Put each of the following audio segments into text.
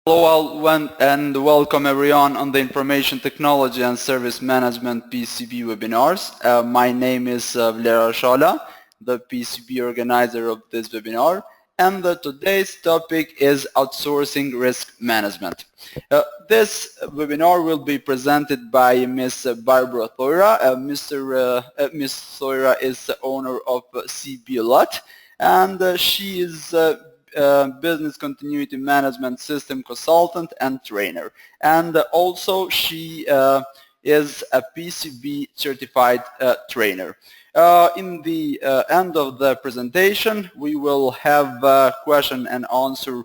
Hello all and welcome everyone on the Information Technology and Service Management PCB webinars. My name is Barbro Thöyrä, the PCB organizer of this webinar, and today's topic is Outsourcing Risk Management. This webinar will be presented by Ms. Barbro Thöyrä. Ms. Thöyrä is the owner of CeBeLOT, and she is business continuity management system consultant and trainer, and also she is a PCB certified trainer. In the end of the presentation we will have a question and answer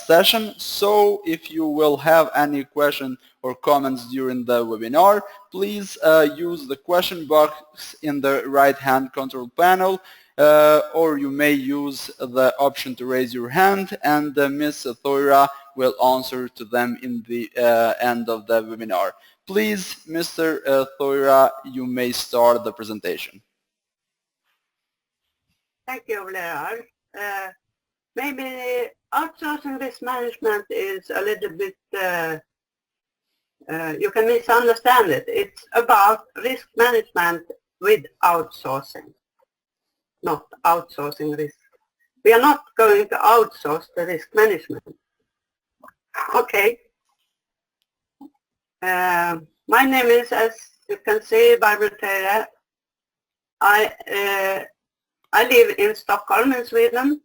session, so if you will have any question or comments during the webinar, please use the question box in the right hand control panel, or you may use the option to raise your hand, and Ms. Thöyrä will answer to them in the end of the webinar. Please, Mr. Thöyrä, you may start the presentation. Thank you, Blair. Maybe outsourcing risk management is a little bit, you can misunderstand it. It's about risk management with outsourcing, not outsourcing risk. We are not going to outsource the risk management. Okay. My name is, as you can see, Barbro Thöyrä. I live in Stockholm in Sweden,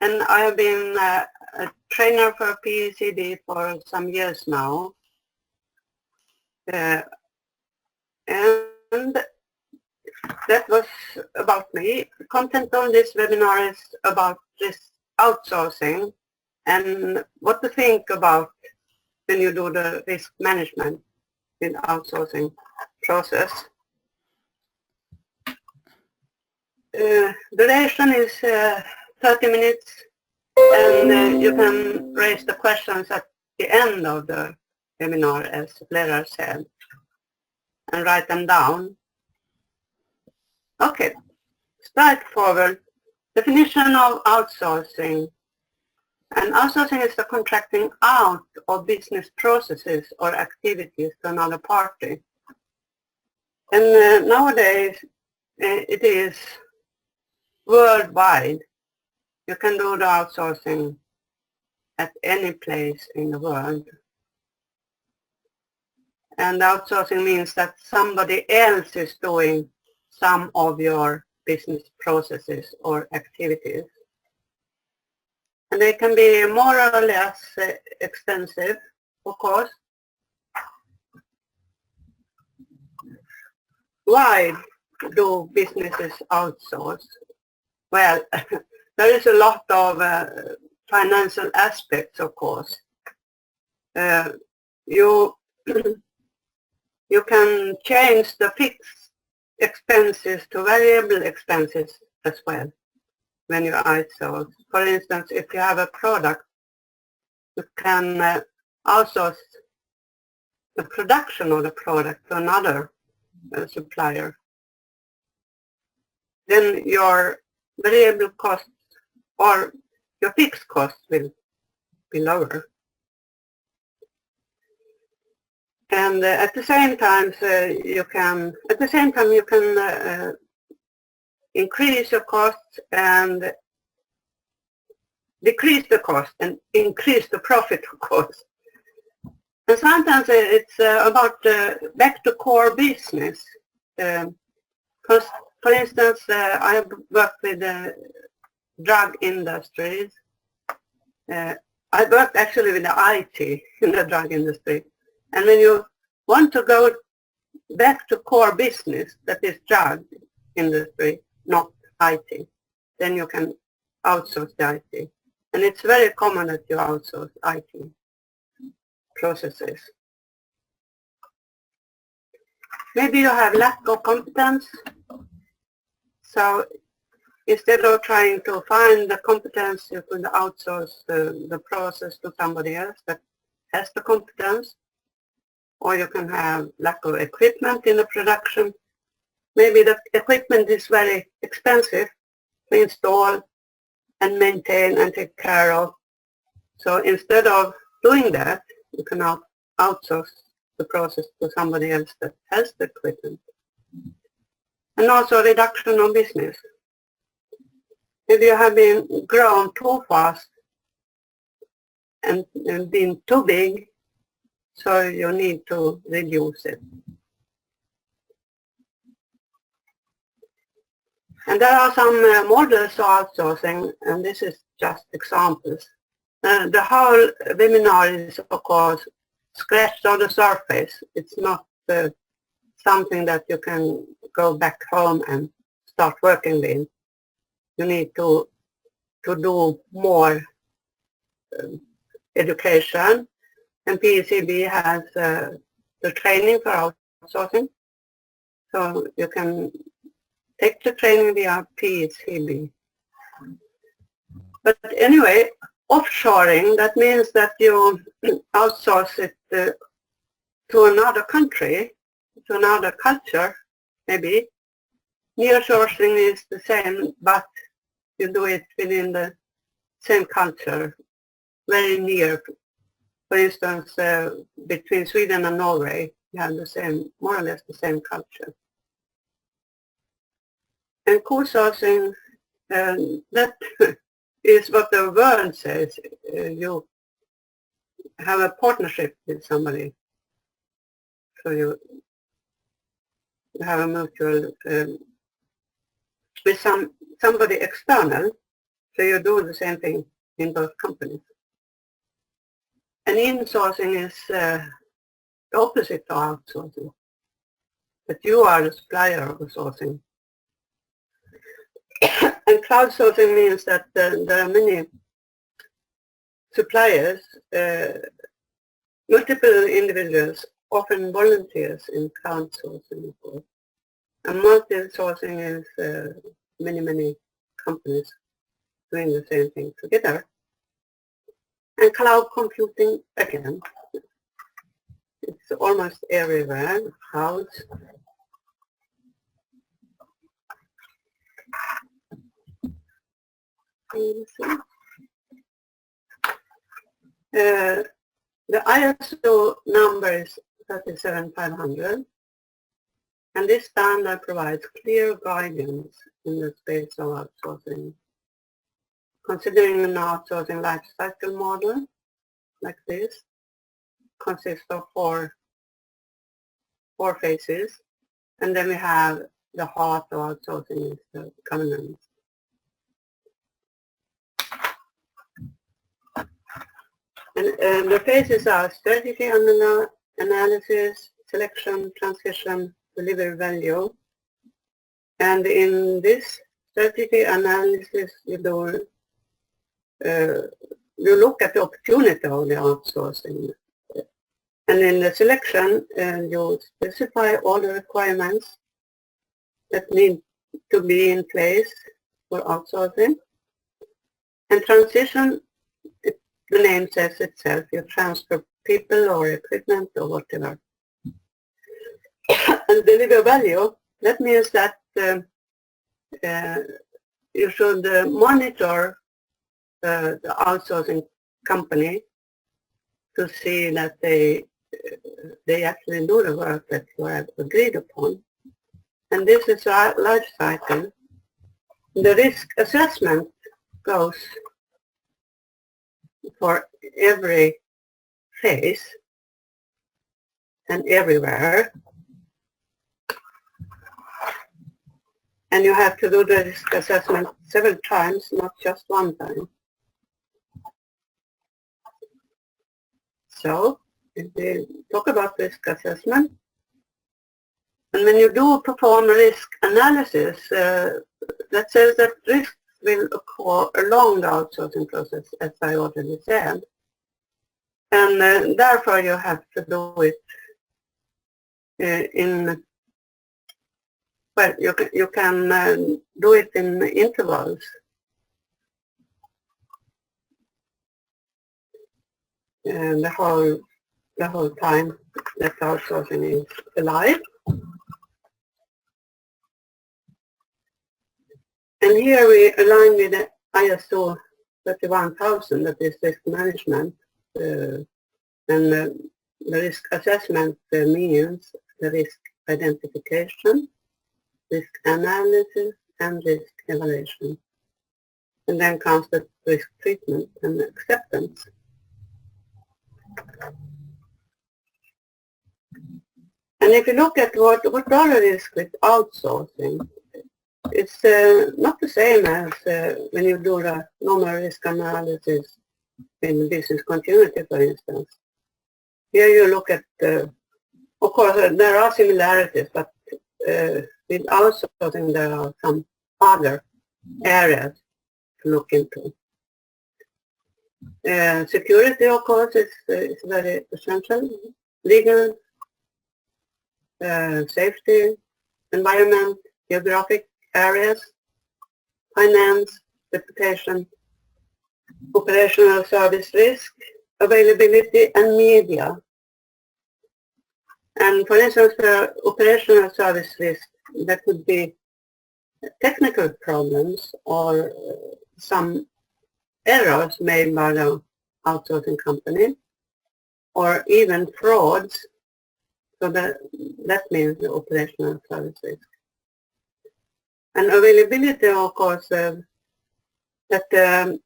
and I have been a trainer for PECB for some years now. And that was about me. The content of this webinar is about this outsourcing and what to think about when you do the risk management in outsourcing process. Duration is 30 minutes, and you can raise the questions at the end of the webinar, as Blair said, and write them down. Okay, straightforward definition of outsourcing. And outsourcing is the contracting out of business processes or activities to another party. And nowadays it is worldwide. You can do the outsourcing at any place in the world. And outsourcing means that somebody else is doing some of your business processes or activities. And they can be more or less expensive, of course. Why do businesses outsource? Well, there is a lot of financial aspects, of course. You can change the fixed expenses to variable expenses as well when you outsource. For instance, if you have a product, you can outsource the production of the product to another supplier. Then your variable costs or your fixed costs will be lower. And at the same time, you can increase your costs and decrease the cost and increase the profit, of course. And sometimes it's about back to core business. Because, for instance, I have worked with drug industries. I worked actually with the IT in the drug industry. And when you want to go back to core business, that is drug industry, not IT, then you can outsource the IT. And it's very common that you outsource IT processes. Maybe you have lack of competence. So instead of trying to find the competence, you can outsource the process to somebody else that has the competence. Or you can have lack of equipment in the production. Maybe the equipment is very expensive to install and maintain and take care of. So instead of doing that, you can outsource the process to somebody else that has the equipment. And also reduction of business. If you have been grown too fast and been too big, so you need to reduce it. And there are some models of outsourcing, and this is just examples. The whole webinar is, of course, scratched on the surface. It's not something that you can go back home and start working with. You need to do more education, and PECB has the training for outsourcing. So you can take the training via PECB. But anyway, offshoring, that means that you outsource it to another country, to another culture, maybe. Nearshoring is the same, but you do it within the same culture, very near. For instance, between Sweden and Norway, you have the same, more or less the same culture. And co-sourcing, that is what the word says. You have a partnership with somebody. So you have a mutual, with somebody external, so you do the same thing in both companies. And insourcing is the opposite of outsourcing, but you are the supplier of the sourcing. And crowdsourcing means that there are many suppliers, multiple individuals, often volunteers in crowdsourcing. And multi-sourcing is many companies doing the same thing together. And cloud computing, again, it's almost everywhere, clouds. The ISO number is 37500, and this standard provides clear guidance in the space of outsourcing. Considering an outsourcing life cycle model like this, consists of four phases, and then we have the heart of outsourcing is the governance. And the phases are strategy analysis, selection, transition, delivery value. And in this strategy analysis, you look at the opportunity of the outsourcing. And in the selection, you specify all the requirements that need to be in place for outsourcing. And transition, the name says itself, you transfer people or equipment or whatever. And deliver value, that means that you should monitor the outsourcing company to see that they actually do the work that you have agreed upon. And this is a life cycle. The risk assessment goes for every phase and everywhere. And you have to do the risk assessment several times, not just one time. So, if we talk about risk assessment, and when you do perform risk analysis, that says that risks will occur along the outsourcing process, as I already said. And therefore you have to do it you can do it in intervals. And the whole time that outsourcing is alive. And here we align with the ISO 31000, that is risk management, and the risk assessment means the risk identification, risk analysis, and risk evaluation. And then comes the risk treatment and acceptance. And if you look at what are the risks with outsourcing, it's not the same as when you do the normal risk analysis in business continuity, for instance. Here you look at, of course, there are similarities, but with outsourcing there are some other areas to look into. Security, of course, is very essential. Legal, safety, environment, geographic areas, finance, reputation, operational service risk, availability, and media. And for instance, for operational service risk, that could be technical problems or some errors made by the outsourcing company, or even frauds. So that means the operational service risk. And availability, of course, that the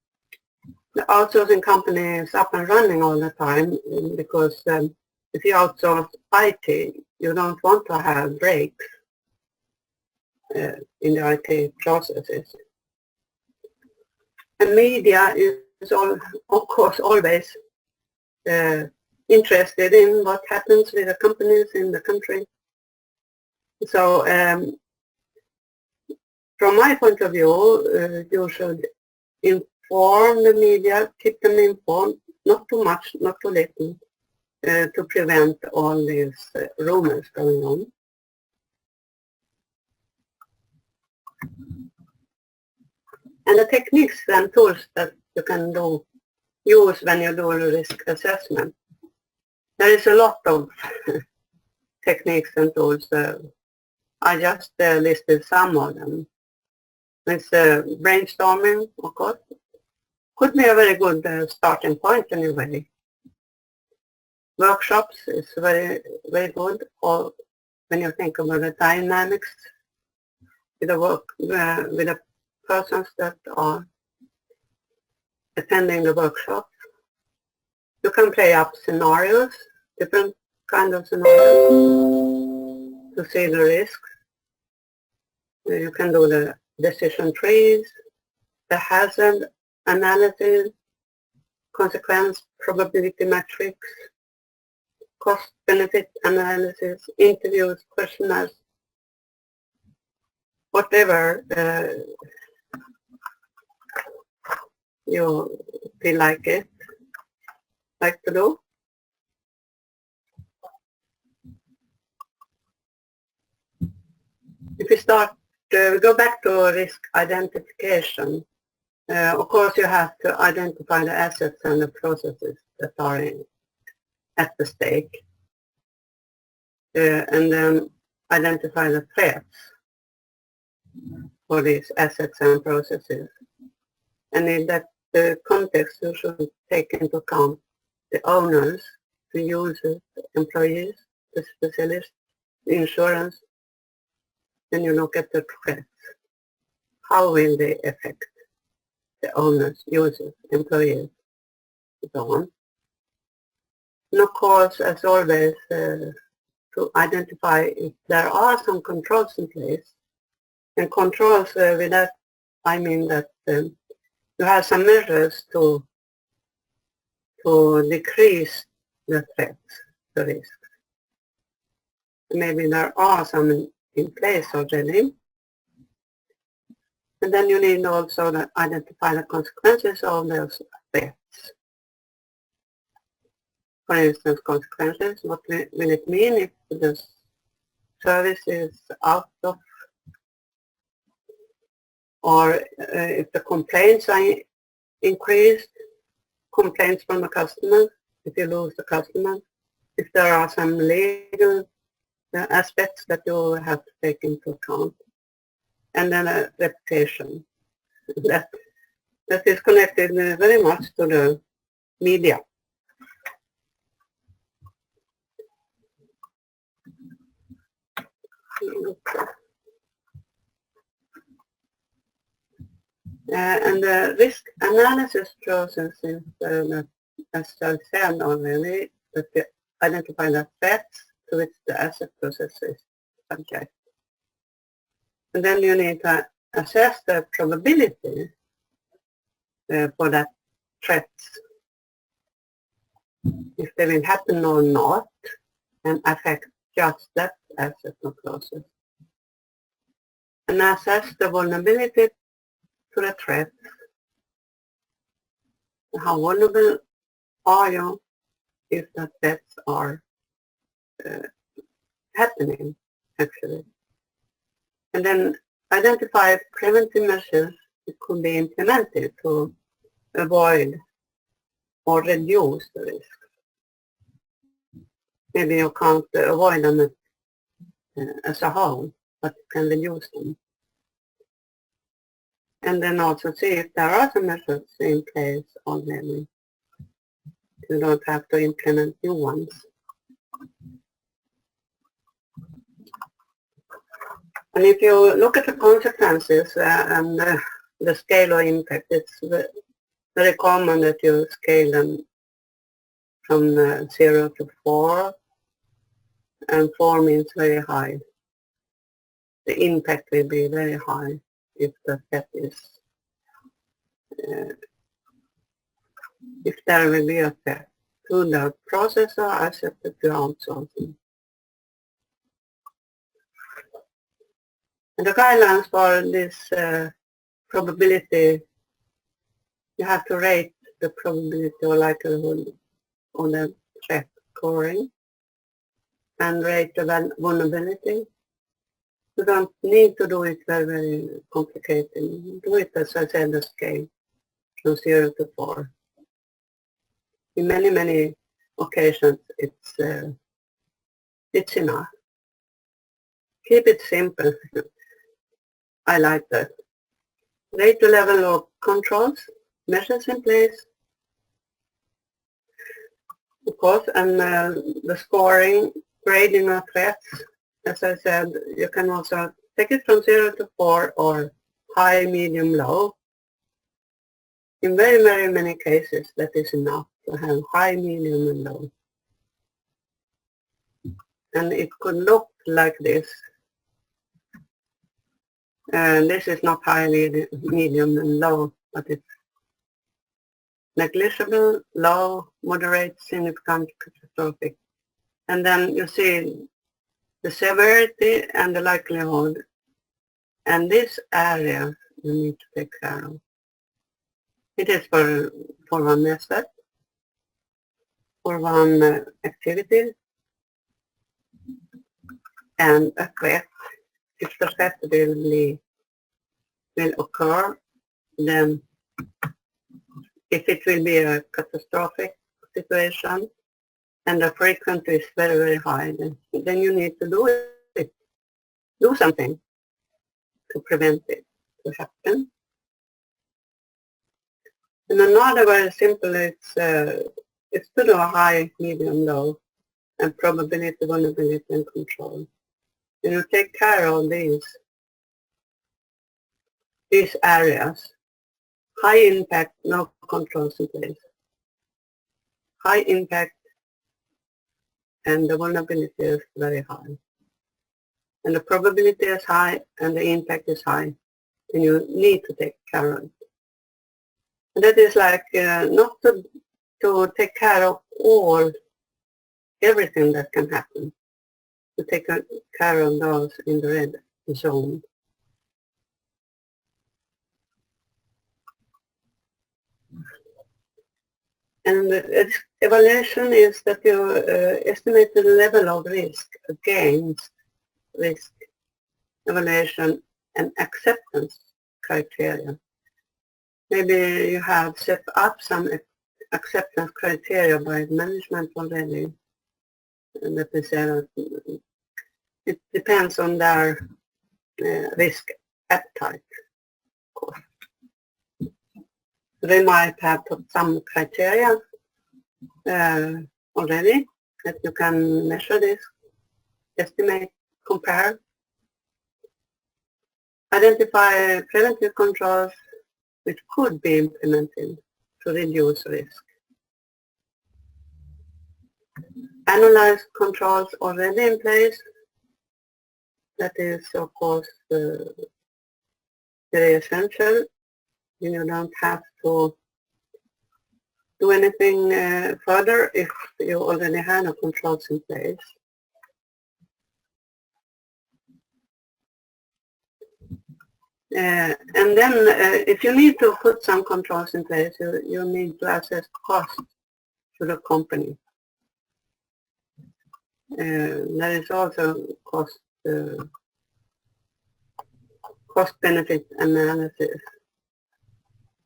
outsourcing company is up and running all the time, because if you outsource IT, you don't want to have breaks in the IT processes. And media is, of course, always interested in what happens with the companies in the country. So from my point of view, you should inform the media, keep them informed, not too much, not too little, to prevent all these rumors going on. And the techniques and tools that you can use when you do a risk assessment. There is a lot of techniques and tools. I just listed some of them. It's brainstorming, of course. Could be a very good starting point anyway. Workshops is very, very good, or when you think about the dynamics with the work, with the persons that are attending the workshop. You can play up scenarios, different kind of scenarios to see the risks. You can do the decision trees, the hazard analysis, consequence probability matrix, cost-benefit analysis, interviews, questionnaires, whatever you feel like to do. If we start, go back to risk identification. Of course, you have to identify the assets and the processes that are at the stake, and then identify the threats for these assets and processes. And in that context, you should take into account the owners, the users, the employees, the specialists, the insurance. Then you look at the threats. How will they affect the owners, users, employees, and so on. And of course, as always, to identify if there are some controls in place. And controls, with that, I mean that you have some measures to decrease the threats, the risks. Maybe there are some in place already. And then you need also to identify the consequences of those threats. For instance, consequences, what will it mean if the service is out of, or if the complaints are increased, complaints from the customer, if you lose the customer, if there are some legal aspects that you have to take into account, and then a reputation that is connected very much to the media. And the risk analysis process is, as I said already, that we identify the threats to which the asset process is subject. And then you need to assess the probability for that threats, if they will happen or not, and affect just that asset or process. And assess the vulnerability to the threat. How vulnerable are you if the threats are happening, actually? And then identify preventive measures that could be implemented to avoid or reduce the risk. Maybe you can't avoid them as a whole, but you can reduce them. And then also see if there are some measures in place already. You don't have to implement new ones. And if you look at the consequences and the scale of impact, it's very common that you scale them from 0 to 4, and 4 means very high. The impact will be very high if the threat is, if there will be a threat to the process or asset that you are outsourcing. And the guidelines for this probability, you have to rate the probability or likelihood on the threat scoring and rate the vulnerability. You don't need to do it very, very complicated. Do it, as I said, the scale from 0 to 4. In many, many occasions, it's enough. Keep it simple. I like that. Rate the level of controls, measures in place, of course, and the scoring, grading of threats. As I said, you can also take it from 0 to 4 or high, medium, low. In very, very many cases, that is enough to have high, medium, and low. And it could look like this. And this is not high, medium, and low, but it's negligible, low, moderate, significant, catastrophic. And then you see the severity and the likelihood. And this area you need to take care of. It is for one asset, for one activity, and a threat. If the threat will occur, then if it will be a catastrophic situation and the frequency is very, very high, then you need to do it. Do something to prevent it to happen. And another very simple, it's to do a high, medium, low, and probability, vulnerability, and control. And you take care of these areas. High impact, no controls in place. High impact, and the vulnerability is very high. And the probability is high, and the impact is high. And you need to take care of it. And that is like not to take care of everything that can happen. To take care of those in the red zone. And the evaluation is that you estimate the level of risk against risk evaluation and acceptance criteria. Maybe you have set up some acceptance criteria by management already. And that is, it depends on their risk appetite, of course. They might have put some criteria already that you can measure this, estimate, compare, Identify preventive controls which could be implemented to reduce risk. Analyze controls already in place. That is, of course, very essential. You don't have to do anything further if you already have the controls in place. And then if you need to put some controls in place, you need to assess cost to the company. There is also cost-benefit analysis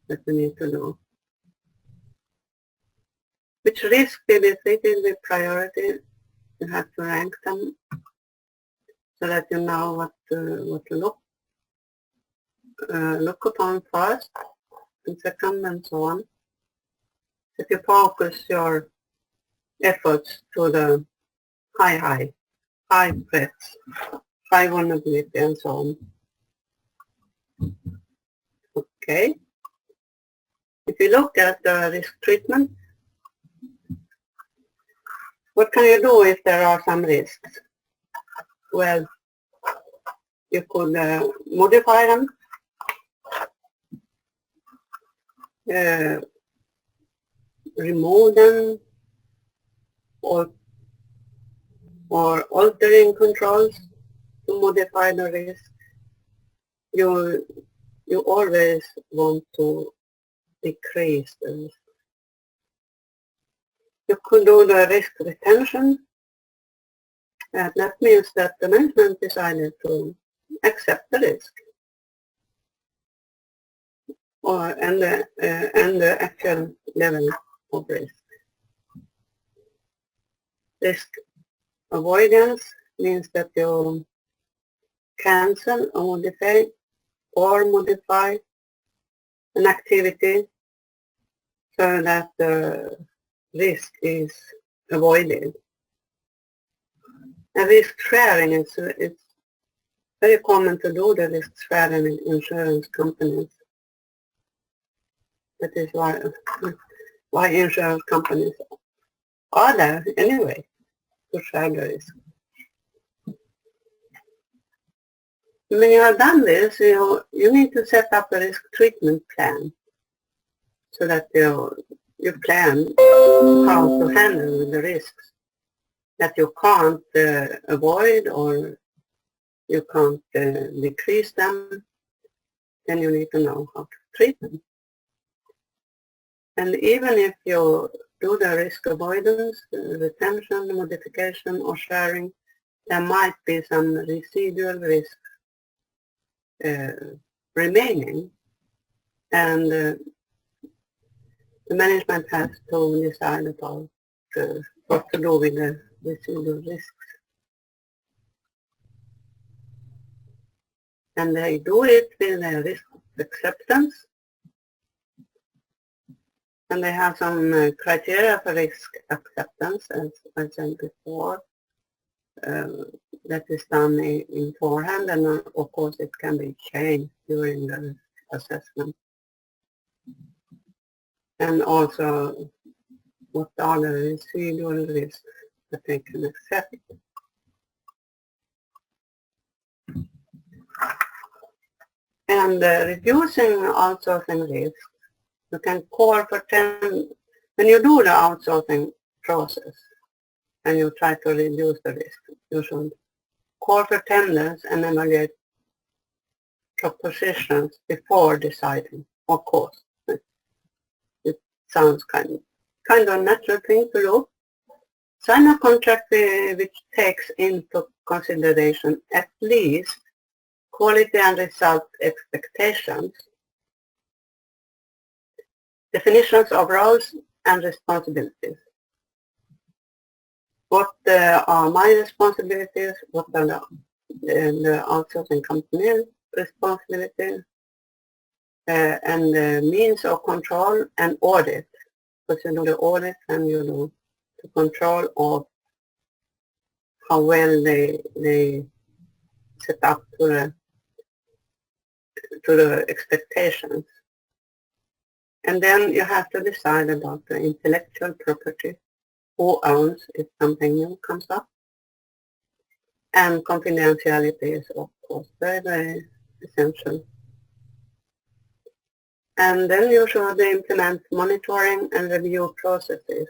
that we need to do. Which risk will be treated with priority? You have to rank them so that you know what to look upon first and second and so on. If you focus your efforts to the high threats, high vulnerability and so on. Okay. If you look at the risk treatment, what can you do if there are some risks? Well, you could modify them, remove them, or altering controls to modify the risk. You always want to decrease the risk. You could do the risk retention. That means that the management decided to accept the risk and the actual level of risk. Risk avoidance means that you cancel or modify an activity so that the risk is avoided. And risk sharing it's very common to do the risk sharing in insurance companies. That is why insurance companies are there anyway, to share the risk. When you have done this, you need to set up a risk treatment plan so that you plan how to handle the risks that you can't avoid or you can't decrease them. Then you need to know how to treat them. And even if you do the risk avoidance, retention, modification or sharing, there might be some residual risk remaining, and the management has to decide about what to do with the residual risks. And they do it with a risk acceptance. And they have some criteria for risk acceptance, as I said before. That is done in forehand, and of course it can be changed during the assessment. And also, what are the residual risks that they can accept? And reducing outsourcing risk, you can call for when you do the outsourcing process and you try to reduce the risk, you should call for tenders and evaluate propositions before deciding, of course. It sounds kind of natural thing to do. Sign a contract which takes into consideration at least quality and result expectations, definitions of roles and responsibilities. What are my responsibilities? What are the outsourcing company's responsibilities? And the means of control and audit. Because you do the audit and you do the control of how well they set up to to the expectations. And then you have to decide about the intellectual property, who owns if something new comes up. And confidentiality is, of course, very, very essential. And then you should implement monitoring and review processes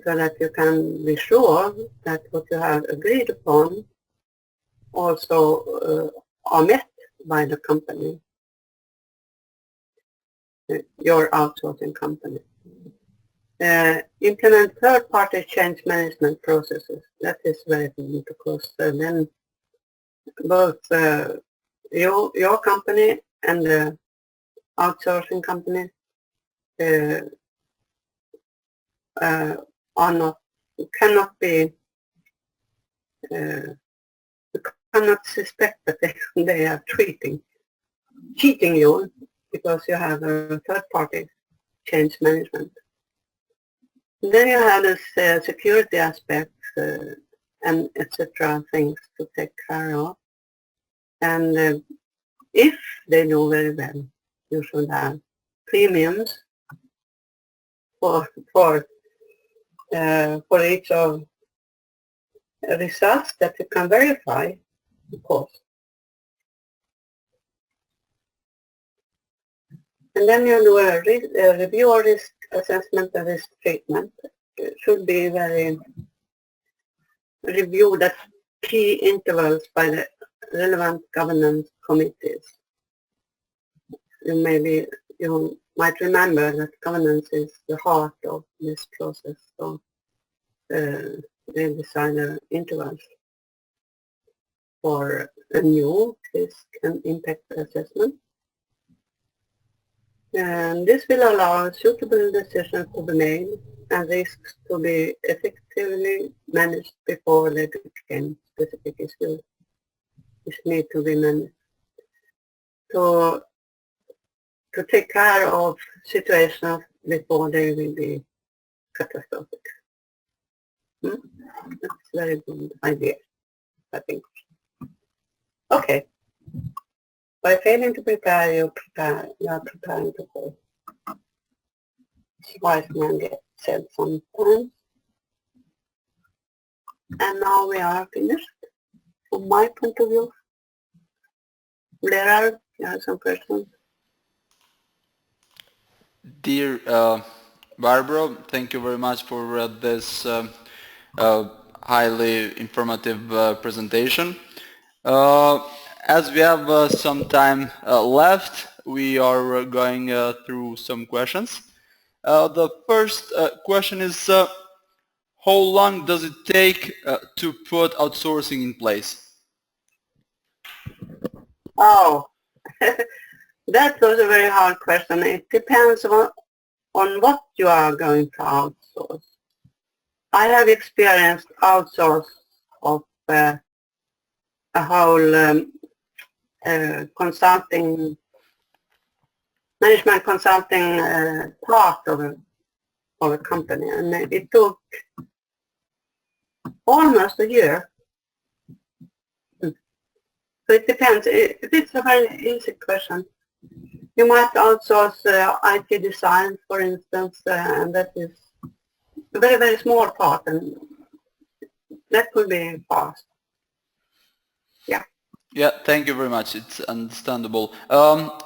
so that you can be sure that what you have agreed upon also are met by the company, your outsourcing company. Implement third-party change management processes. That is very important because then both your company and the outsourcing company cannot suspect that they are cheating you because you have a third-party change management. And then you have this security aspects and etc. things to take care of. And if they do very well, you should have premiums for each of results that you can verify, of course. And then you do a review of risk assessment and risk treatment. It should be very reviewed at key intervals by the relevant governance committees. You might remember that governance is the heart of this process, so they decide the intervals for a new risk and impact assessment. And this will allow suitable decisions to be made and risks to be effectively managed before they become specific issues which need to be managed. To take care of situations before they will be catastrophic. That's a very good idea, I think. Okay. By failing to prepare, you are preparing to fail. Wise man gets said sometimes. And now we are finished. From my point of view, there are some questions. Dear Barbro, thank you very much for this highly informative presentation. As we have some time left, we are going through some questions. The first question is, how long does it take to put outsourcing in place? Oh, that was a very hard question. It depends on what you are going to outsource. I have experienced outsource of a whole consulting, management consulting part of a company, and it took almost a year. So it depends. It's a very easy question. You might outsource IT design, for instance, and that is a very, very small part, and that could be fast. Yeah. Yeah, thank you very much. It's understandable.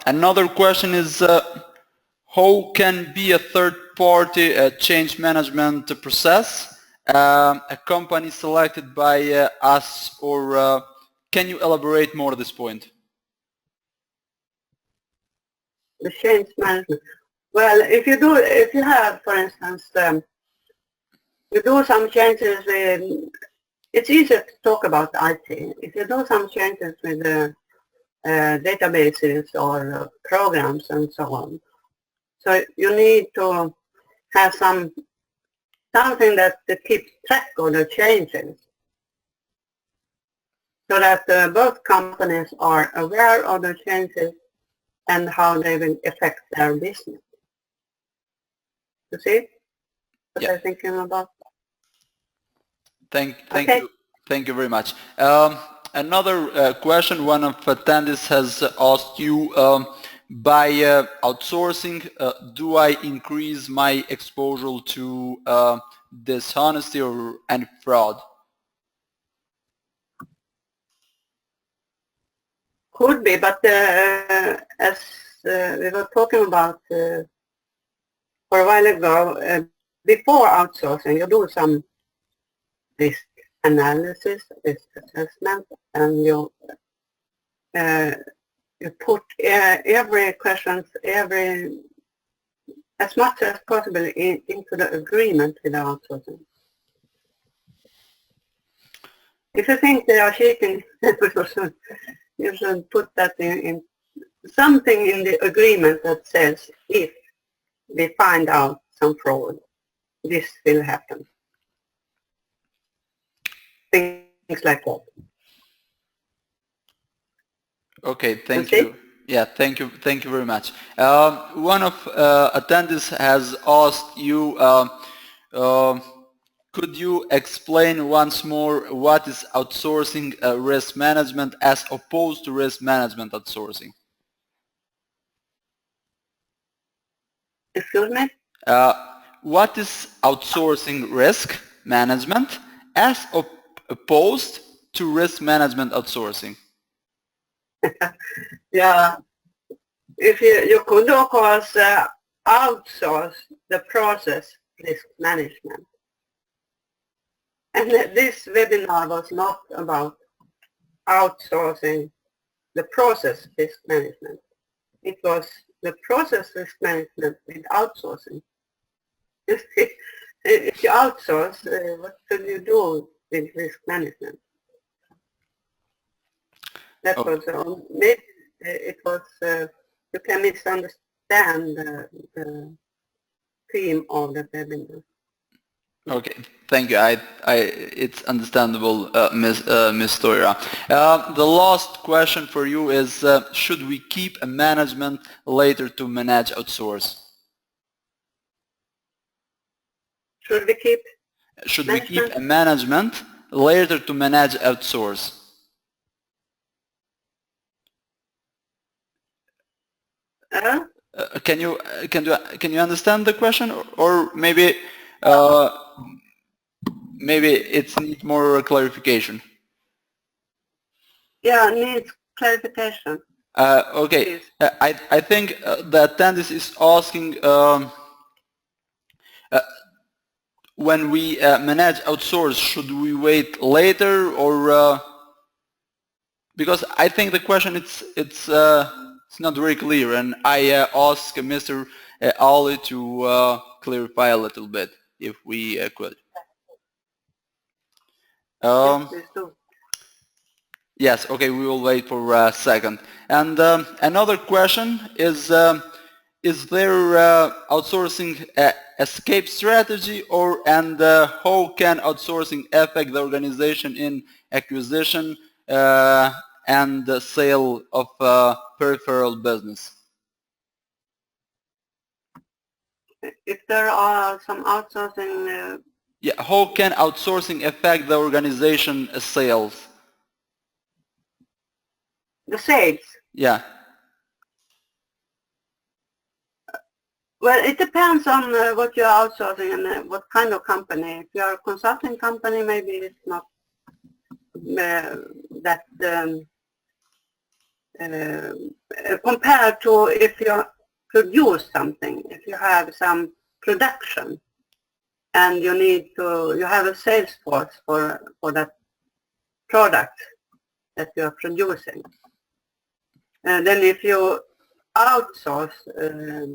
Another question is, how can be a third-party change management process a company selected by us, or can you elaborate more on this point? The change management. Well, if you have, for instance, you do some changes in, it's easier to talk about IT. If you do some changes with the databases or programs and so on, so you need to have something that keeps track of the changes, so that both companies are aware of the changes and how they will affect their business. You see what I'm thinking about? Thank you very much. Another question, one of attendees has asked you, by outsourcing, do I increase my exposure to dishonesty or any fraud? Could be, but as we were talking about for a while ago, before outsourcing, you do some risk analysis, risk assessment, and you put every question, as much as possible into the agreement with the outsourcing. If you think they are cheating, you should put that in something in the agreement that says if we find out some fraud, this will happen. Things like that. Okay, thank you. Yeah, thank you very much. One of attendees has asked you, could you explain once more what is outsourcing risk management as opposed to risk management outsourcing? Excuse me? What is outsourcing risk management as opposed to risk management outsourcing? Yeah, if you could of course outsource the process risk management. And this webinar was not about outsourcing the process risk management. It was the process risk management with outsourcing. If you outsource, what should you do with risk management? That was maybe it was you can misunderstand the theme of the webinar. Okay, thank you. It's understandable, Ms. Thöyrä. The last question for you is: should we keep a management later to manage outsource? Should we keep? Should we keep a management later to manage outsource? Can you understand the question, or maybe maybe it needs more clarification? Yeah, needs clarification. Okay, I think the attendee is asking when we manage outsource, should we wait later, or because I think the question it's not very clear, and I ask Mr. Ali to clarify a little bit, if we could. Yes, okay, we will wait for a second. And another question is there outsourcing escape strategy, and how can outsourcing affect the organization in acquisition and the sale of peripheral business? If there are some outsourcing... yeah, how can outsourcing affect the organization sales? The sales? Yeah. Well, it depends on what you're outsourcing and what kind of company. If you're a consulting company, maybe it's not that compared to if you produce something. If you have some production and you have a sales force for that product that you are producing. And then if you outsource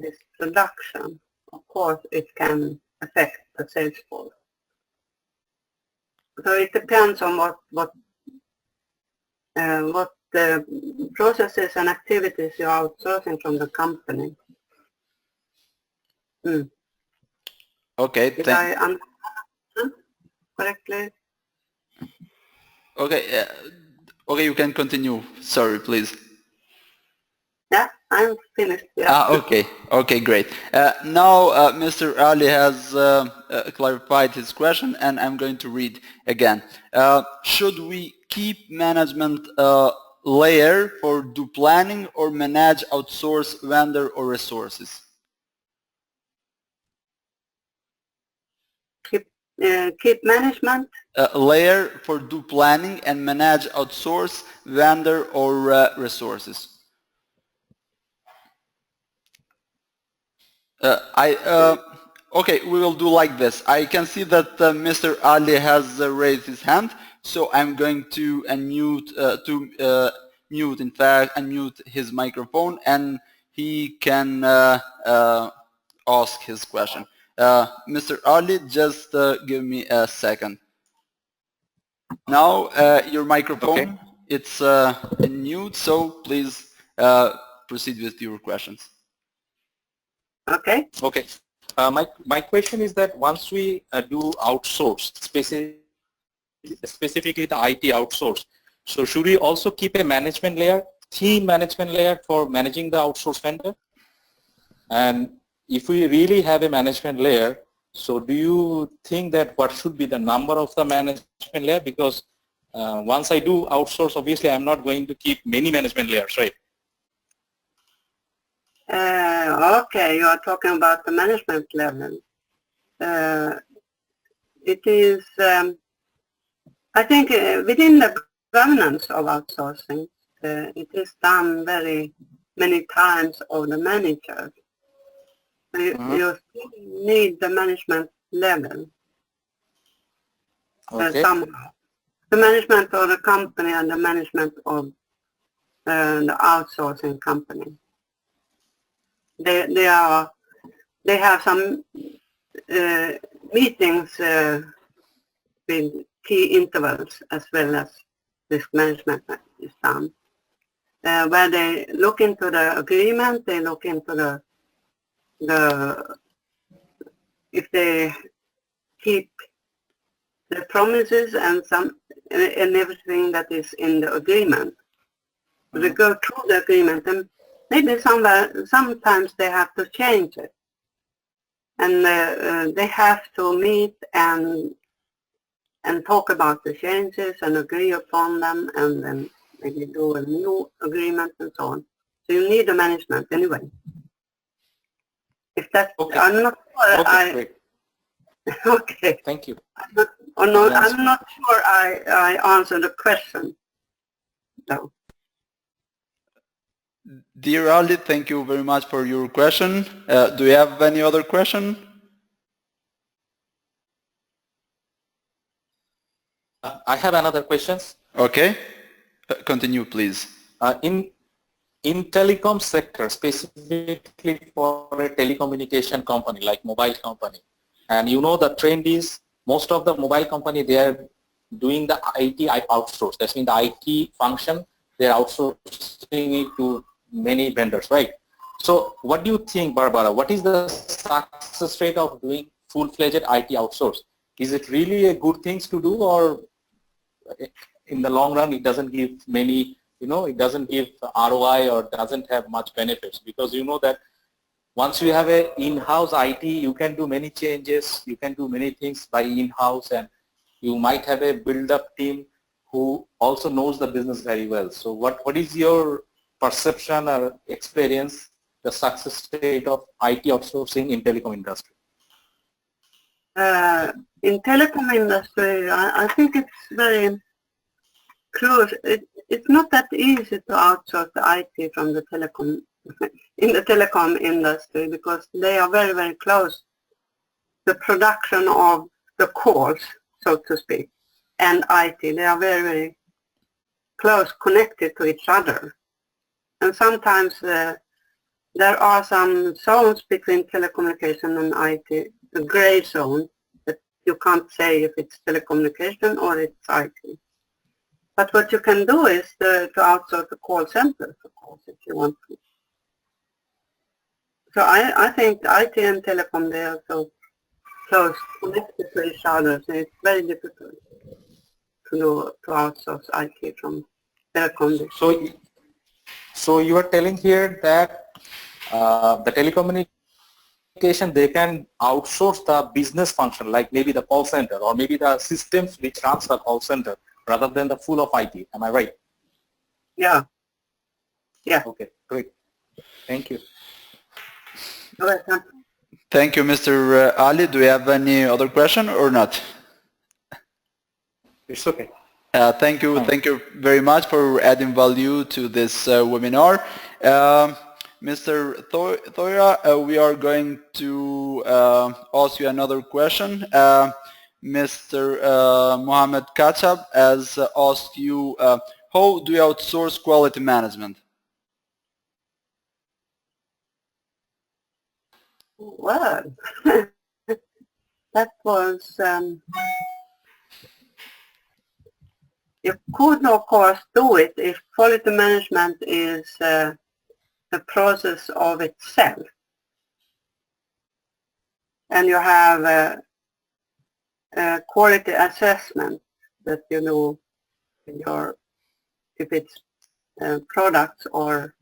this production, of course it can affect the sales force. So it depends on what the processes and activities you're outsourcing from the company. Okay. Did I understand correctly? Okay. Okay, you can continue. Sorry, please. Yeah, I'm finished. Yeah. Okay, great. Now Mr. Ali has clarified his question, and I'm going to read again. Should we keep management layer for do planning or manage outsource vendor or resources? Keep management layer for do planning and manage outsource vendor or resources. Okay, we will do like this. I can see that Mr. Ali has raised his hand, so I'm going to unmute unmute his microphone, and he can ask his question. Mr. Ali, just give me a second. Now your microphone, it's in mute, so please proceed with your questions. Okay. Okay. My question is that once we do outsource, specifically the IT outsource, so should we also keep a management layer, team management layer for managing the outsource vendor? And if we really have a management layer, so do you think that what should be the number of the management layer? Because once I do outsource, obviously I'm not going to keep many management layers, right? Okay, you are talking about the management level. It is, I think, within the governance of outsourcing, it is done very many times of the manager. You still need the management level somehow. The management of the company and the management of the outsourcing company. They have some meetings with key intervals as well as risk management is done, where they look into the agreement, they look into the if they keep the promises and everything that is in the agreement. They go through the agreement, and maybe sometimes they have to change it, and they have to meet and talk about the changes and agree upon them, and then maybe do a new agreement and so on. So you need a management anyway. If that's, I'm not sure. Great. Okay. Thank you. I'm not sure I answered the question. No. Dear Ali, thank you very much for your question. Do you have any other question? I have another question. Okay. Continue, please. In telecom sector, specifically for a telecommunication company like mobile company, and you know the trend is most of the mobile company, they are doing the IT outsource. That means the IT function, they are outsourcing it to many vendors, right? So what do you think, Barbara, what is the success rate of doing full-fledged IT outsource? Is it really a good thing to do, or in the long run it doesn't give many, it doesn't give ROI or doesn't have much benefits? Because you know that once you have a in-house IT, you can do many changes, you can do many things by in-house, and you might have a build-up team who also knows the business very well. So what is your perception or experience, the success rate of IT outsourcing in telecom industry? In telecom industry, I think it's very close. It's not that easy to outsource the IT from the telecom in the telecom industry, because they are very, very close. The production of the calls, so to speak, and IT, they are very, very close connected to each other. And sometimes there are some zones between telecommunication and IT, the gray zone, that you can't say if it's telecommunication or it's IT. But what you can do is to outsource the call center, of course, if you want to. So I think IT and telecom, they are so close connected to each other, so it's very difficult to outsource IT from telecom. So you are telling here that the telecommunication, they can outsource the business function, like maybe the call center or maybe the systems which runs the call center rather than the full of IT. Am I right? Yeah. Yeah. Okay, great. Thank you. You're welcome. Thank you, Mr. Ali. Do you have any other question or not? It's okay. Thank you very much for adding value to this webinar. Mr. Thöyrä, we are going to ask you another question. Mr. Mohammed Kachab has asked you, how do you outsource quality management? Well, that was, you could of course do it if quality management is a process of itself. And you have a quality assessment that you know in your, if it's products or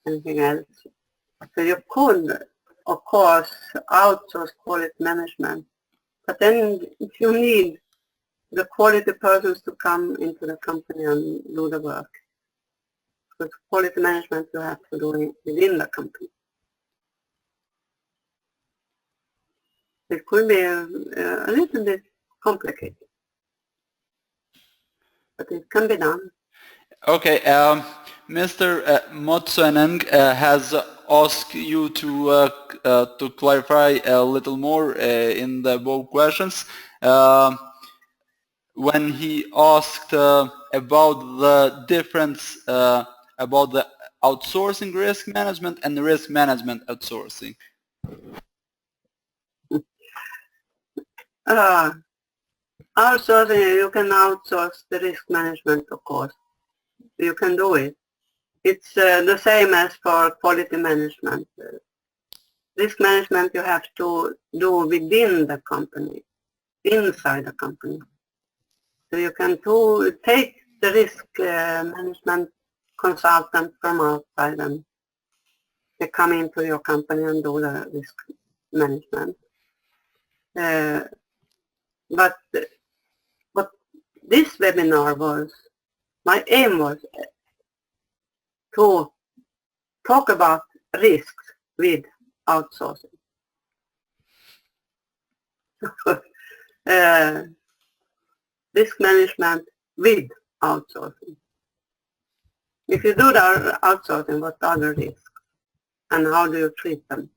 anything else. So you could, of course, outsource quality management, but then you need the quality persons to come into the company and do the work. Because quality management you have to do within the company. It could be a little bit complicated, but it can be done. Okay, Mr. Motsonen has asked you to clarify a little more in the both questions. When he asked about the difference about the outsourcing risk management and the risk management outsourcing. Outsourcing, you can outsource the risk management, of course. You can do it. It's the same as for quality management. Risk management you have to do within the company, inside the company. So you can take the risk management consultant from outside and they come into your company and do the risk management. But what this webinar was, my aim was to talk about risks with outsourcing. Risk management with outsourcing. If you do the outsourcing, what are the risks and how do you treat them?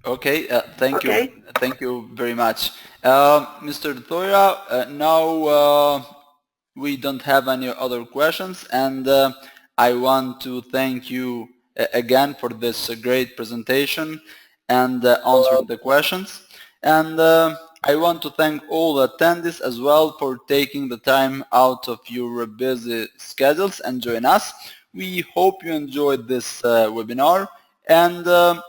Okay, thank you very much. Mr. Thöyrä, now we don't have any other questions, and I want to thank you again for this great presentation and answering the questions. And I want to thank all the attendees as well for taking the time out of your busy schedules and join us. We hope you enjoyed this webinar, and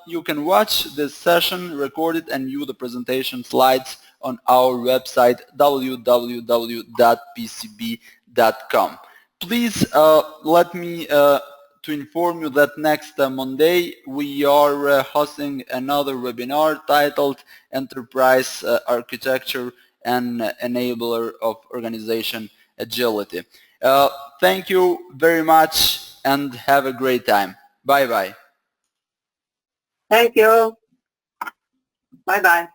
you can watch this session recorded and view the presentation slides on our website www.pcb.com. Please let me to inform you that next Monday we are hosting another webinar titled Enterprise Architecture and Enabler of Organization Agility. Thank you very much and have a great time. Bye-bye. Thank you. Bye-bye.